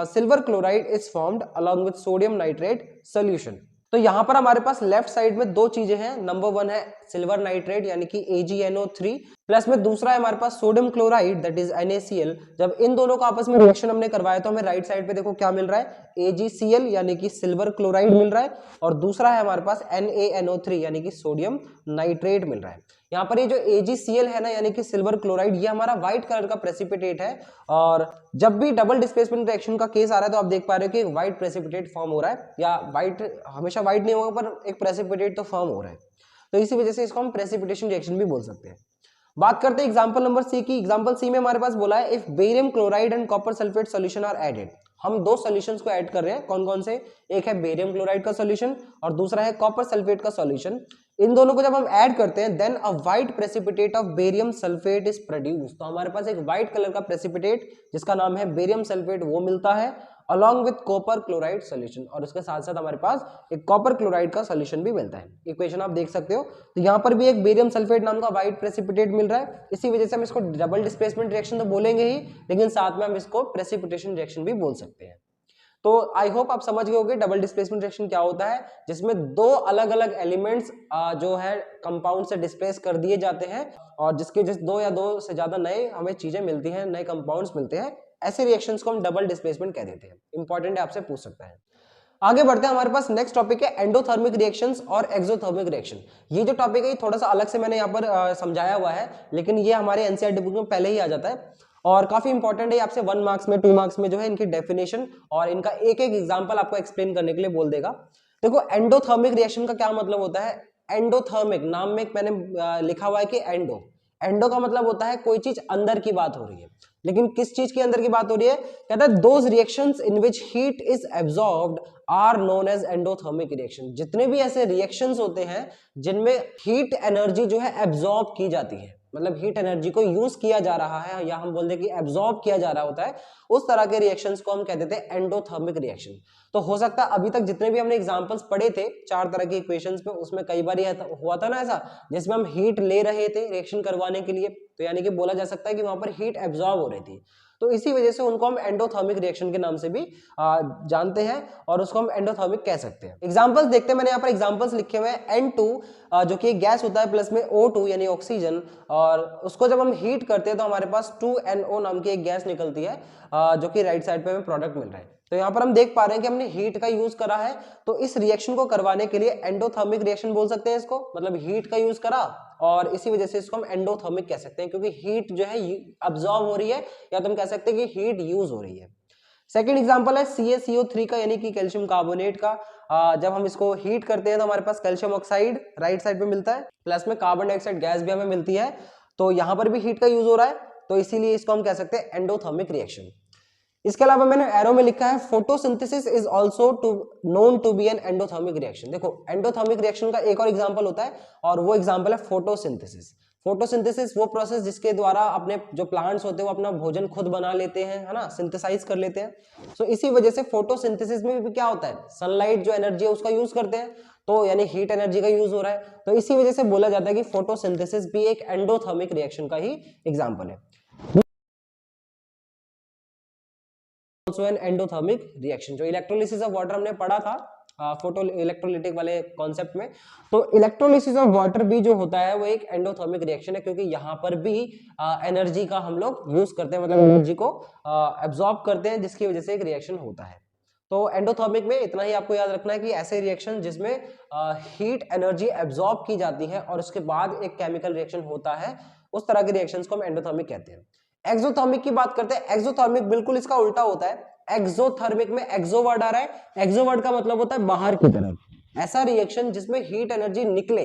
silver chloride is formed along with sodium nitrate solution। तो यहां पर हमारे पास लेफ्ट साइड में दो चीजें हैं, नंबर 1 है सिल्वर नाइट्रेट यानी कि AgNO3, प्लस में दूसरा है हमारे पास sodium chloride that is NaCl। जब इन दोनों का आपस में रिएक्शन हमने करवाया तो हमें राइट साइड पे देखो क्या मिल रहा है, AgCl यानी कि सिल्वर क्लोराइड मिल रहा है, और दूसरा है हमारे पास NaNO3 यानी कि सोडियम नाइट्रेट मिल रहा है। यहाँ पर ये जो AgCl है ना यानी कि सिल्वर क्लोराइड, ये हमारा व्हाइट कलर का प्रेसिपिटेट है, और जब भी डबल डिस्प्लेसमेंट रिएक्शन का केस आ रहा है तो आप देख पा रहे हो कि एक व्हाइट प्रेसिपिटेट फॉर्म हो रहा है, या व्हाइट हमेशा व्हाइट नहीं होगा पर एक प्रेसिपिटेट तो फॉर्म हो रहा है, तो इसी वजह से इसको हम प्रेसिपिटेशन रिएक्शन भी बोल सकते हैं। बात करते हैं एग्जांपल नंबर सी की। एग्जांपल सी में हमारे पास बोला है if barium chloride and copper sulphate solution are added हम दो सॉल्यूशंस को ऐड कर रहे हैं, कौन कौन से, एक है बेरियम क्लोराइड का सॉल्यूशन और दूसरा है कॉपर सल्फेट का सॉल्यूशन। इन दोनों को जब हम ऐड करते हैं then a white precipitate of barium sulphate is produce, तो हमारे पास एक व्हाइट कलर का प्रेसिपिटेट जिसका नाम है बेरियम सल्फेट वो मिलता है along with copper chloride solution, और उसके साथ साथ हमारे पास एक कॉपर क्लोराइड का सॉल्यूशन भी मिलता है। इक्वेशन आप देख सकते हो, तो यहाँ पर भी एक बेरियम सल्फेट नाम का व्हाइट प्रेसिपिटेट मिल रहा है, इसी वजह से हम इसको डबल डिस्प्लेसमेंट रिएक्शन तो बोलेंगे ही, लेकिन साथ में हम इसको प्रेसिपिटेशन रिएक्शन भी बोल सकते हैं। तो आई होप आप समझ गए होंगे डबल डिस्प्लेसमेंट रिएक्शन क्या होता है, जिसमें दो अलग अलग एलिमेंट्स जो है कंपाउंड से डिस्प्लेस कर दिए जाते हैं और जिसके दो या दो से ज्यादा नए हमें चीजें मिलती हैं, नए कंपाउंड्स मिलते हैं, ऐसे रिएक्शंस को हम डबल डिस्प्लेसमेंट कह देते हैं। इंपॉर्टेंट है, आपसे पूछ सकता है। आगे बढ़ते हैं, हमारे पास नेक्स्ट टॉपिक है एंडोथर्मिक रिएक्शंस और एक्सोथर्मिक रिएक्शन। ये जो टॉपिक है ये थोड़ा सा अलग से मैंने यहाँ पर समझाया हुआ है, लेकिन ये हमारे एनसीईआरटी बुक में पहले ही आ जाता है और काफी इंपॉर्टेंट है। आपसे 1 मार्क्स में 2 मार्क्स में जो है इनकी डेफिनेशन और इनका एक एक एग्जांपल आपको एक्सप्लेन करने के लिए बोल देगा। देखो एंडोथर्मिक रिएक्शन का क्या मतलब होता है। एंडोथर्मिक नाम में मैंने लिखा हुआ है कि एंडो, एंडो का मतलब होता है कोई चीज अंदर की बात हो रही है, लेकिन किस चीज के अंदर की बात हो रही है, कहता है those reactions in which heat is absorbed are known as endothermic reaction. जितने भी ऐसे रिएक्शंस होते हैं जिनमें हीट एनर्जी जो है एब्जॉर्ब की जाती है, मतलब हीट एनर्जी को यूज किया जा रहा है या हम बोल दें कि एब्जॉर्ब किया जा रहा होता है, उस तरह के रिएक्शंस को हम कहते थे एंडोथर्मिक रिएक्शन। तो हो सकता है अभी तक जितने भी हमने एग्जांपल्स पढ़े थे 4 तरह के इक्वेशंस में, उसमें कई बार हुआ था ना ऐसा, जिसमें हम हीट ले रहे थे रिएक्शन करवाने के लिए, तो यानी कि बोला जा सकता है कि वहां पर हीट एब्जॉर्ब हो रही थी, तो इसी वजह से उनको हम एंडोथर्मिक रिएक्शन के नाम से भी जानते हैं और उसको हम एंडोथर्मिक कह सकते हैं। एग्जांपल्स देखते हैं, मैंने यहाँ पर एग्जांपल्स लिखे हुए हैं। N2 जो कि एक गैस होता है प्लस में O2 यानी ऑक्सीजन, और उसको जब हम हीट करते हैं तो हमारे पास 2NO नाम की एक गैस निकलती है जो कि राइट साइड पे हमें प्रोडक्ट मिल रहा है। तो यहाँ पर हम देख पा रहे हैं कि हमने हीट का यूज करा है, तो इस रिएक्शन को करवाने के लिए एंडोथर्मिक रिएक्शन बोल सकते हैं इसको, मतलब हीट का यूज करा और इसी वजह से इसको हम एंडोथर्मिक कह सकते हैं, क्योंकि हीट जो है अब्सॉर्ब हो रही है, या तो हम कह सकते हैं कि हीट यूज हो रही है। सेकंड एग्जांपल है CaCO3 का, यानी कि कैल्शियम कार्बोनेट का। जब हम इसको हीट करते हैं तो हमारे पास कैल्शियम ऑक्साइड राइट साइड पे मिलता है, प्लस में कार्बन डाइऑक्साइड गैस भी हमें मिलती है, तो यहाँ पर भी हीट का यूज हो रहा है, तो इसीलिए इसको हम कह सकते हैं एंडोथर्मिक रिएक्शन। इसके अलावा मैंने एरो में लिखा है photosynthesis is also known to be an endothermic reaction. देखो एंडोथर्मिक रिएक्शन का एक और एग्जांपल होता है और वो एग्जांपल है फोटोसिंथेसिस। फोटोसिंथेसिस वो प्रोसेस जिसके द्वारा अपने जो प्लांट्स होते हैं वो अपना भोजन खुद बना लेते हैं, है ना, सिंथेसाइज कर लेते हैं। सो इसी वजह से फोटोसिंथेसिस में भी क्या होता है, सनलाइट जो एनर्जी है उसका यूज करते हैं, तो यानी हीट एनर्जी का यूज हो रहा है, तो इसी वजह से बोला जाता है कि फोटोसिंथेसिस भी एक एंडोथर्मिक रिएक्शन का ही एग्जाम्पल है। Also an endothermic reaction। जो इलेक्ट्रोलिसिस ऑफ वाटर हमने पढ़ा था फोटो इलेक्ट्रोलिटिक वाले कॉन्सेप्ट में, तो इलेक्ट्रोलिसिस ऑफ वाटर भी जो होता है वो एक एंडोथर्मिक रिएक्शन है, क्योंकि यहाँ पर भी एनर्जी का हम लोग यूज करते हैं, मतलब एनर्जी को एब्जॉर्ब करते हैं, जिसकी वजह से एक रिएक्शन होता है। तो एंडोथर्मिक में इतना ही आपको याद रखना है कि ऐसे रिएक्शन जिसमें हीट एनर्जी एब्जॉर्ब की जाती है और उसके बाद एक केमिकल रिएक्शन होता है, उस तरह के रिएक्शंस को हम एंडोथर्मिक कहते हैं। एक्सोथर्मिक की बात करते हैं। एक्सोथर्मिक बिल्कुल इसका उल्टा होता है। एक्सोथर्मिक में एक्सो वर्ड आ रहा है, एक्सो वर्ड का मतलब होता है बाहर की तरफ। ऐसा रिएक्शन जिसमें हीट एनर्जी निकले,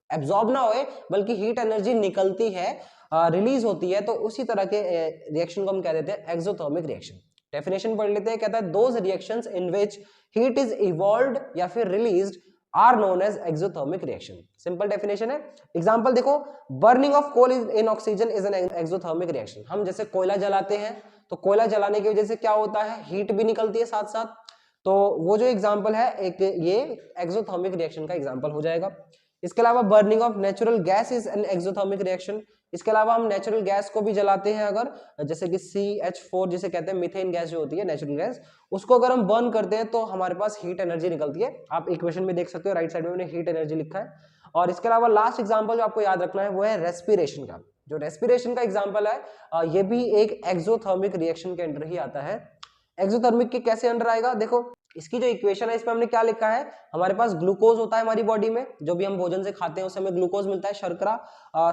एब्जॉर्ब ना होए बल्कि हीट एनर्जी निकलती है, रिलीज होती है, तो उसी तरह के रिएक्शन को हम कह देते हैं एक्सोथर्मिक रिएक्शन। डेफिनेशन पढ़ लेते हैं, कहता है those reactions in which heat is evolved या फिर released are known as exothermic reaction. Simple definition है। एग्जांपल देखो, burning of coal in oxygen is an exothermic reaction. हम जैसे कोयला जलाते हैं तो कोयला जलाने की वजह से क्या होता है, हीट भी निकलती है साथ साथ, तो वो जो एग्जांपल है एक ये एक्सोथर्मिक रिएक्शन का एग्जांपल हो जाएगा। इसके अलावा burning of natural gas is an exothermic reaction. इसके अलावा हम नेचुरल गैस को भी जलाते हैं, अगर जैसे कि CH4 जिसे कहते हैं मीथेन गैस जो होती है नेचुरल गैस, उसको अगर हम बर्न करते हैं तो हमारे पास हीट एनर्जी निकलती है। आप इक्वेशन में देख सकते हो, राइट साइड में मैंने हीट एनर्जी लिखा है। और इसके अलावा लास्ट एग्जांपल जो आपको याद रखना है वो है रेस्पिरेशन का। जो रेस्पिरेशन का एग्जांपल है ये भी एक एक्सोथर्मिक रिएक्शन के अंडर ही आता है। एक्सोथर्मिक के कैसे अंडर आएगा, देखो इसकी जो इक्वेशन है इसमें हमने क्या लिखा है, हमारे पास ग्लूकोज होता है हमारी बॉडी में, जो भी हम भोजन से खाते हैं उससे हमें ग्लूकोज मिलता है, शर्करा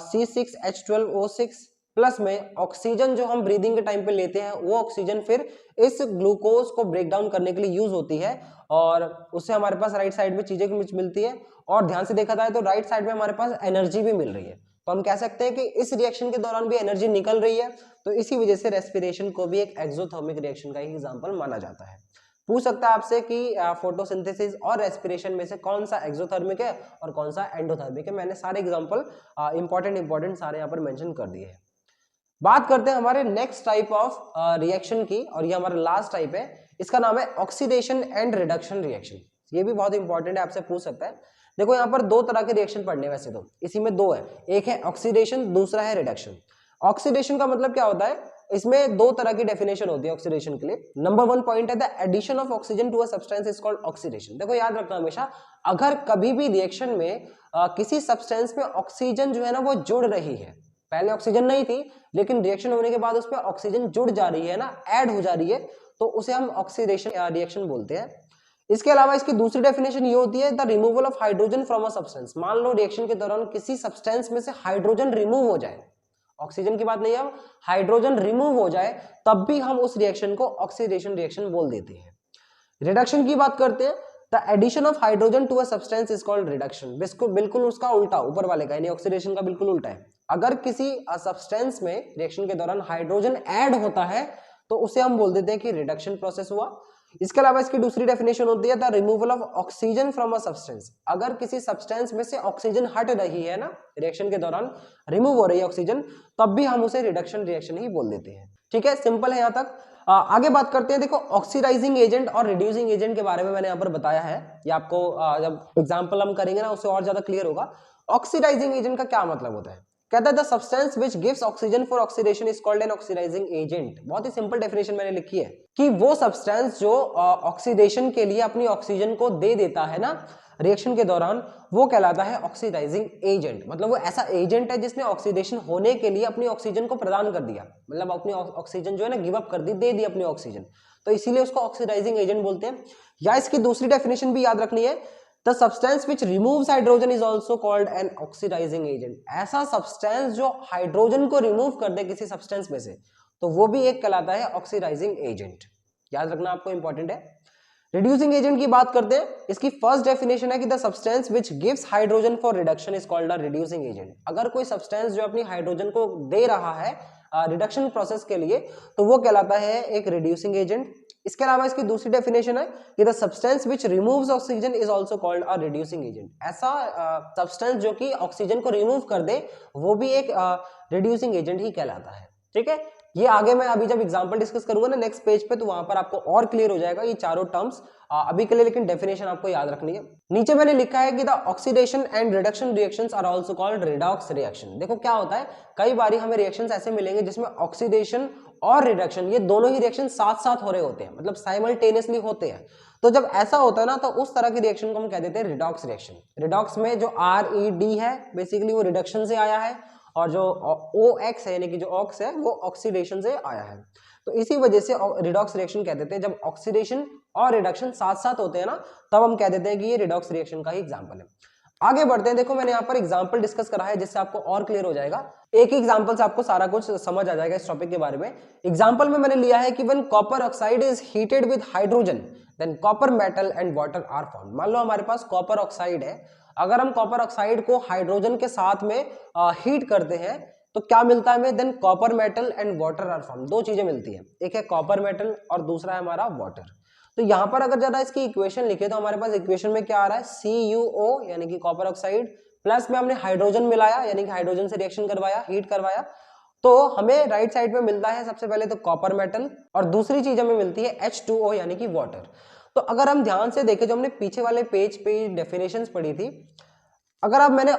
C6H12O6, प्लस में ऑक्सीजन जो हम ब्रीदिंग के टाइम पे लेते हैं वो ऑक्सीजन फिर इस ग्लूकोज को ब्रेक डाउन करने के लिए यूज होती है, और उससे हमारे पास राइट साइड में चीजें मिलती है। और ध्यान से देखा जाए तो राइट साइड में हमारे पास एनर्जी भी मिल रही है। तो हम कह सकते हैं कि इस रिएक्शन के दौरान भी एनर्जी निकल रही है, तो इसी वजह से रेस्पिरेशन को भी एक एक्सोथर्मिक रिएक्शन का एग्जांपल माना जाता है। पूछ सकता है आपसे कि फोटोसिंथेसिस और रेस्पिरेशन में से कौन सा एक्सोथर्मिक है और कौन सा एंडोथर्मिक है। मैंने सारे एग्जांपल इंपॉर्टेंट सारे यहाँ पर मेंशन कर दिए हैं। बात करते हैं हमारे नेक्स्ट टाइप ऑफ रिएक्शन की, और ये हमारा लास्ट टाइप है। इसका नाम है ऑक्सीडेशन एंड रिडक्शन रिएक्शन। ये भी बहुत इंपॉर्टेंट है, आपसे पूछ सकता है। देखो यहाँ पर दो तरह के रिएक्शन पढ़ने, वैसे तो इसी में दो है, एक है ऑक्सीडेशन, दूसरा है रिडक्शन। ऑक्सीडेशन का मतलब क्या होता है, इसमें दो तरह की डेफिनेशन होती है ऑक्सीडेशन के लिए। नंबर 1 पॉइंट है the addition of oxygen to a substance is called oxidation. देखो याद रखना हमेशा, अगर कभी भी रिएक्शन में किसी सब्सटेंस में ऑक्सीजन जो है ना वो जुड़ रही है, पहले ऑक्सीजन नहीं थी लेकिन रिएक्शन होने के बाद उसमें ऑक्सीजन जुड़ जा रही है ना, ऐड हो जा रही है, तो उसे हम ऑक्सीडेशन रिएक्शन बोलते हैं। इसके अलावा इसकी दूसरी डेफिनेशन ये होती है the removal of hydrogen from a substance. मान लो रिएक्शन के दौरान किसी सब्सटेंस में से हाइड्रोजन रिमूव हो जाए, ऑक्सीजन की बात नहीं है, हाइड्रोजन रिमूव हो जाए, तब भी हम उस रिएक्शन को ऑक्सीडेशन रिएक्शन बोल देते हैं। रिडक्शन की बात करते हैं, the addition of hydrogen to a substance is called reduction. बिल्कुल उसका उल्टा, ऊपर वाले का यानी ऑक्सीडेशन का बिल्कुल उल्टा है। अगर किसी सब्सटेंस में रिएक्शन के दौरान हाइड्रोजन ऐड होता है तो उसे हम बोल देते हैं कि रिडक्शन प्रोसेस हुआ। इसके अलावा इसकी दूसरी डेफिनेशन होती है the removal of oxygen from a substance. अगर किसी सब्सटेंस में से ऑक्सीजन हट रही है ना, रिएक्शन के दौरान रिमूव हो रही है ऑक्सीजन, तब भी हम उसे रिडक्शन रिएक्शन ही बोल देते हैं। ठीक है, सिंपल है यहाँ तक। आगे बात करते हैं। देखो ऑक्सीडाइजिंग एजेंट और रिड्यूसिंग एजेंट के बारे में मैंने यहाँ पर बताया है, ये आपको जब एग्जाम्पल हम करेंगे ना उससे और ज्यादा क्लियर होगा। ऑक्सीडाइजिंग एजेंट का क्या मतलब होता है, कहता है the substance which gives oxygen for oxidation is called an oxidising agent. बहुत ही सिंपल डेफिनेशन मैंने लिखी है कि वो सब्सटेंस जो ऑक्सीडेशन के लिए अपनी ऑक्सीजन को दे देता है ना रिएक्शन के दौरान, वो कहलाता है ऑक्सीडाइजिंग एजेंट। मतलब वो ऐसा एजेंट है जिसने ऑक्सीडेशन होने के लिए अपनी ऑक्सीजन को प्रदान कर दिया, मतलब अपनी ऑक्सीजन जो है ना गिव अप कर दी, दे दी अपनी ऑक्सीजन, तो इसीलिए उसको ऑक्सीडाइजिंग एजेंट बोलते हैं। या इसकी दूसरी डेफिनेशन भी याद रखनी है, the substance which removes hydrogen is also called an oxidising agent. ऐसा सब्सटेंस जो हाइड्रोजन को रिमूव कर दे किसी सब्सटेंस में से, तो वो भी एक कहलाता है ऑक्सीडाइजिंग एजेंट। याद रखना आपको इंपॉर्टेंट है। रिड्यूसिंग एजेंट की बात करते हैं। इसकी फर्स्ट डेफिनेशन है कि the substance which gives hydrogen for reduction is called a reducing agent. अगर कोई सब्सटेंस जो अपनी हाइड्रोजन को दे रहा है रिडक्शन प्रोसेस के लिए, तो वो कहलाता है एक रिड्यूसिंग एजेंट। इसके अलावा इसकी दूसरी डेफिनेशन है कि the substance which removes oxygen is also called a reducing agent. ऐसा सब्सटेंस जो कि ऑक्सीजन को रिमूव कर दे, वो भी एक रिड्यूसिंग एजेंट ही कहलाता है। ठीक है, ये आगे मैं अभी जब एग्जांपल डिस्कस करूंगा ना नेक्स्ट पेज पे, तो वहां पर आपको और क्लियर हो जाएगा ये चारों टर्म्स। अभी के लिए लेकिन डेफिनेशन आपको याद रखनी है। नीचे मैंने लिखा है कि the oxidation and reduction reactions are also called redox reaction. देखो क्या होता है, कई बारी हमें रिएक्शंस ऐसे मिलेंगे जिसमें ऑक्सीडेशन और रिडक्शन, ये दोनों ही रिएक्शन साथ साथ हो रहे होते हैं, मतलब साइमल्टेनियसली होते हैं। तो जब ऐसा होता है ना, तो उस तरह की रिएक्शन को हम कह देते हैं रिडॉक्स रिएक्शन। रिडॉक्स में जो RED है बेसिकली वो रिडक्शन से आया है, और जो OX है यानी कि जो ऑक्स है वो ऑक्सीडेशन से आया है। तो इसी वजह से रिडॉक्स रिएक्शन कह देते हैं। जब ऑक्सीडेशन और रिडक्शन साथ साथ होते हैं ना, तब हम कह देते हैं कि ये रिडॉक्स रिएक्शन का ही एग्जांपल है। आगे बढ़ते हैं। देखो मैंने यहाँ पर एग्जांपल डिस्कस करा है जिससे आपको और क्लियर हो जाएगा। एक ही एग्जांपल से आपको सारा कुछ समझ आ जाएगा इस टॉपिक के बारे में। एग्जांपल में मैंने लिया है कि when copper oxide is heated with hydrogen then copper metal and water are formed. मान लो हमारे पास कॉपर ऑक्साइड है, अगर हम कॉपर ऑक्साइड को हाइड्रोजन के साथ में हीट करते हैं तो क्या मिलता है हमें, then copper metal and water are form. दो चीजें मिलती है, एक है कॉपर मेटल और दूसरा है हमारा वाटर। तो यहाँ पर अगर ज्यादा इसकी इक्वेशन लिखे तो हमारे पास इक्वेशन में क्या आ रहा है, CuO यानी कि कॉपर ऑक्साइड, प्लस में हमने हाइड्रोजन मिलाया यानी कि हाइड्रोजन से रिएक्शन करवाया, हीट करवाया, तो हमें राइट साइड में मिलता है सबसे पहले तो कॉपर मेटल, और दूसरी चीज हमें मिलती है H2O यानी कि वाटर। तो अगर हम ध्यान से देखें, जो हमने पीछे वाले पेज पे डेफिनेशंस पढ़ी थी, अगर आप मैंने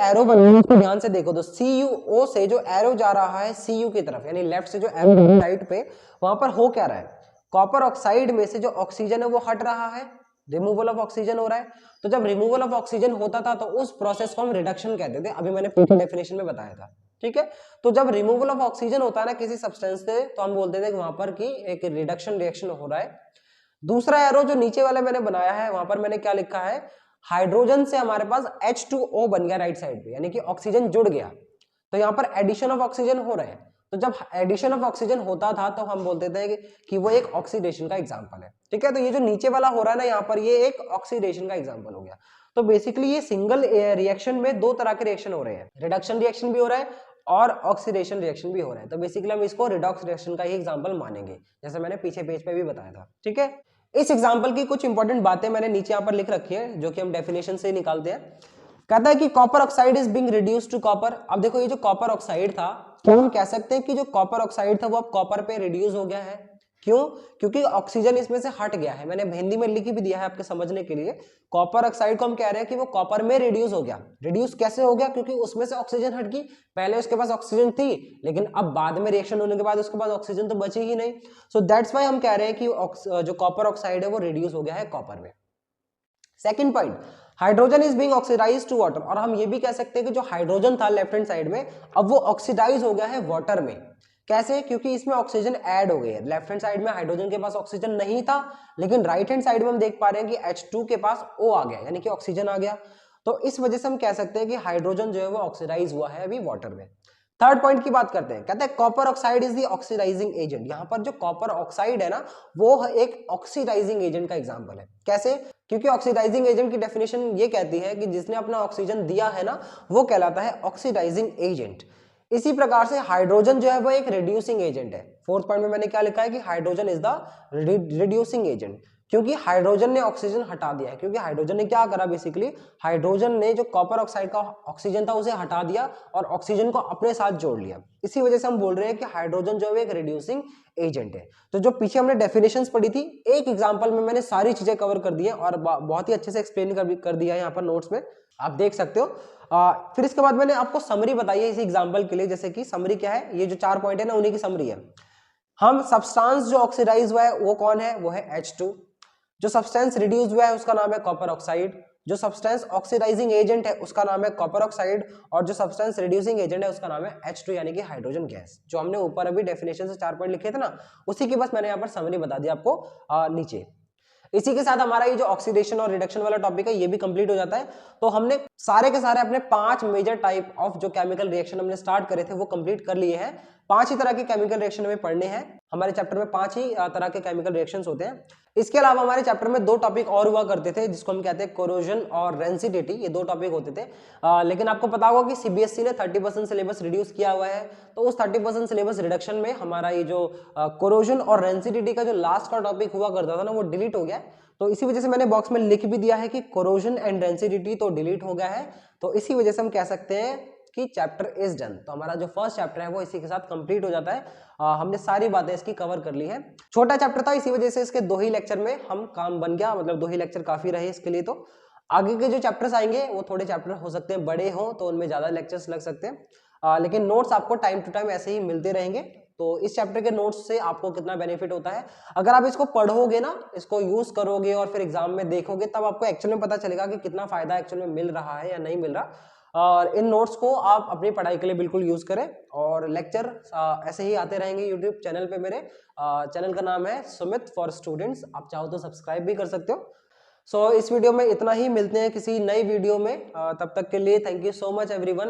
एरो बनाया उसको ध्यान से देखो तो CuO से जो एरो जा रहा है Cu की तरफ, यानी लेफ्ट से जो एरो साइड पे, वहां पर हो क्या रहा है, कॉपर ऑक्साइड में से जो ऑक्सीजन है वो हट रहा है, रिमूवल ऑफ ऑक्सीजन हो रहा है। तो जब रिमूवल ऑफ ऑक्सीजन होता था तो उस प्रोसेस को हम रिडक्शन कहते थे, अभी मैंने पीछे डेफिनेशन में बताया था। ठीक है, तो जब रिमूवल ऑफ ऑक्सीजन होता है ना किसी सब्सटेंस से, तो हम बोलते थे कि वहां पर की एक रिडक्शन रिएक्शन हो रहा है। दूसरा एरो जो नीचे वाले मैंने बनाया है, वहां पर मैंने क्या लिखा है, हाइड्रोजन से हमारे पास H2O बन गया राइट साइड पे, यानी कि ऑक्सीजन जुड़ गया, तो यहाँ पर एडिशन ऑफ ऑक्सीजन हो रहा है। तो जब एडिशन ऑफ ऑक्सीजन होता था तो हम बोलते थे कि वो एक ऑक्सीडेशन का एग्जाम्पल है। ठीक है, तो ये जो नीचे वाला हो रहा है ना यहाँ पर, ये एक ऑक्सीडेशन का एग्जाम्पल हो गया। तो बेसिकली ये सिंगल रिएक्शन में दो तरह के रिएक्शन हो रहे हैं, रिडक्शन रिएक्शन भी हो रहा है और ऑक्सीडेशन रिएक्शन भी हो रहा है। तो बेसिकली हम इसको रिडॉक्स रिएक्शन का ही एग्जांपल मानेंगे, जैसे मैंने पीछे पेज पे भी बताया था। ठीक है, इस एग्जांपल की कुछ इंपॉर्टेंट बातें मैंने नीचे यहाँ पर लिख रखी है जो कि हम डेफिनेशन से निकालते हैं। कहता है कि copper oxide is being reduced to copper. अब देखो ये जो कॉपर ऑक्साइड था, क्या हम कह सकते हैं कि जो कॉपर ऑक्साइड था वो अब कॉपर पे रिड्यूस हो गया है? क्यों? क्योंकि ऑक्सीजन इसमें से हट गया है। मैंने हिंदी में लिख भी दिया है आपके समझने के लिए। कॉपर ऑक्साइड को हम कह रहे हैं कि वो कॉपर में रिड्यूस हो गया। रिड्यूस कैसे हो गया? क्योंकि उसमें से ऑक्सीजन हट गई। पहले उसके पास ऑक्सीजन थी, लेकिन अब बाद में रिएक्शन होने के बाद उसके पास ऑक्सीजन तो बची ही नहीं। सो दैट्स व्हाई हम कह रहे हैं कि जो कॉपर ऑक्साइड है वो रिड्यूस हो गया है कॉपर में। Second point, hydrogen is being oxidised to water. और हम ये भी कह सकते हैं कि जो हाइड्रोजन था लेफ्ट हैंड साइड में, अब वो ऑक्सीडाइज हो गया है वाटर में। कैसे? क्योंकि इसमें ऑक्सीजन ऐड हो गई है। लेफ्ट हैंड साइड में हाइड्रोजन के पास ऑक्सीजन नहीं था, लेकिन राइट हैंड साइड में हम देख पा रहे हैं कि H2 के पास O आ गया, यानी कि ऑक्सीजन आ गया। तो इस वजह से हम कह सकते हैं कि हाइड्रोजन जो है वो ऑक्सीडाइज हुआ है अभी वाटर में। थर्ड पॉइंट की बात करते हैं, कहते हैं copper oxide is the oxidising agent. यहाँ पर जो कॉपर ऑक्साइड है ना, वो एक ऑक्सीडाइजिंग एजेंट का एग्जाम्पल है। कैसे? क्योंकि ऑक्सीडाइजिंग एजेंट की डेफिनेशन ये कहती है कि जिसने अपना ऑक्सीजन दिया है ना, वो कहलाता है ऑक्सीडाइजिंग एजेंट। इसी प्रकार से हाइड्रोजन जो है वो एक रिड्यूसिंग एजेंट है। फोर्थ पॉइंट में मैंने क्या लिखा है कि hydrogen is the reducing agent, क्योंकि हाइड्रोजन ने ऑक्सीजन हटा दिया है। क्योंकि हाइड्रोजन ने क्या करा, बेसिकली हाइड्रोजन ने जो कॉपर ऑक्साइड का ऑक्सीजन था उसे हटा दिया और ऑक्सीजन को अपने साथ जोड़ लिया। इसी वजह से हम बोल रहे हैं कि हाइड्रोजन जो है एक रिड्यूसिंग एजेंट है। तो जो पीछे हमने डेफिनेशंस पढ़ी थी, एक एग्जांपल में मैंने सारी चीजें कवर कर दी है और बहुत ही अच्छे से एक्सप्लेन कर दिया है यहाँ पर नोट्स में, आप देख सकते हो। फिर इसके बाद मैंने आपको समरी बताई है इसी एग्जांपल के लिए। जैसे कि समरी क्या है, ये जो 4 पॉइंट है ना, उन्हीं की समरी है। हम सब्सटेंस जो ऑक्सीडाइज हुआ है वो कौन है? वो है H2। जो सब्सटेंस रिड्यूस हुआ है उसका नाम है कॉपर ऑक्साइड। जो सब्सटेंस ऑक्सीडाइजिंग एजेंट है उसका नाम है कॉपर ऑक्साइड। और जो सब्सटेंस रिड्यूसिंग एजेंट है उसका नाम है H2 यानी कि हाइड्रोजन गैस। जो हमने ऊपर अभी डेफिनेशन से 4 पॉइंट लिखे थे ना, उसी की बस मैंने यहाँ पर समरी बता दी आपको नीचे। इसी के साथ हमारा ये जो ऑक्सीडेशन और रिडक्शन वाला टॉपिक है ये भी कंप्लीट हो जाता है। तो हमने सारे के सारे अपने 5 मेजर टाइप ऑफ जो केमिकल रिएक्शन हमने स्टार्ट करे थे वो कंप्लीट कर लिए हैं। 5 ही तरह के केमिकल रिएक्शन हमें पढ़ने हैं। हमारे चैप्टर में 5 ही तरह के केमिकल रिएक्शंस होते हैं। इसके अलावा हमारे चैप्टर में 2 टॉपिक और हुआ करते थे जिसको हम कहते हैं कोरोजन और रेंसिडिटी। ये 2 टॉपिक होते थे। लेकिन आपको पता होगा कि सीबीएसई ने 30% सिलेबस रिड्यूस किया हुआ है। तो उस 30% सिलेबस रिडक्शन में हमारा ये जो कोरोजन और रेंसिडिटी का जो लास्ट का टॉपिक हुआ करता था ना, वो डिलीट हो गया। तो इसी वजह से मैंने बॉक्स में लिख भी दिया है कि कोरोजन एंड रेंसिडिटी तो डिलीट हो गया है। तो इसी वजह से हम कह सकते हैं कि चैप्टर इज डन। तो हमारा जो फर्स्ट चैप्टर है वो इसी के साथ कंप्लीट हो जाता है। हमने सारी बातें इसकी कवर कर ली है। छोटा चैप्टर था, इसी वजह से इसके 2 ही लेक्चर में हम काम बन गया, मतलब 2 ही लेक्चर काफी रहे इसके लिए। तो आगे के जो चैप्टर्स आएंगे वो थोड़े चैप्टर हो सकते हैं बड़े हो, तो उनमें ज्यादा लेक्चर्स लग सकते हैं। लेकिन नोट्स आपको टाइम टू टाइम ऐसे ही मिलते रहेंगे। तो इस चैप्टर के नोट्स से आपको कितना बेनिफिट होता है, अगर आप इसको पढ़ोगे ना, इसको यूज करोगे और फिर एग्जाम में देखोगे, तब आपको एक्चुअल में पता चलेगा कि कितना फायदा एक्चुअल में मिल रहा है या नहीं मिल रहा। और इन नोट्स को आप अपनी पढ़ाई के लिए बिल्कुल यूज करें। और लेक्चर ऐसे ही आते रहेंगे यूट्यूब चैनल पे मेरे। चैनल का नाम है सुमित फॉर स्टूडेंट्स, आप चाहो तो सब्सक्राइब भी कर सकते हो। सो इस वीडियो में इतना ही, मिलते हैं किसी नई वीडियो में। तब तक के लिए thank you so much everyone.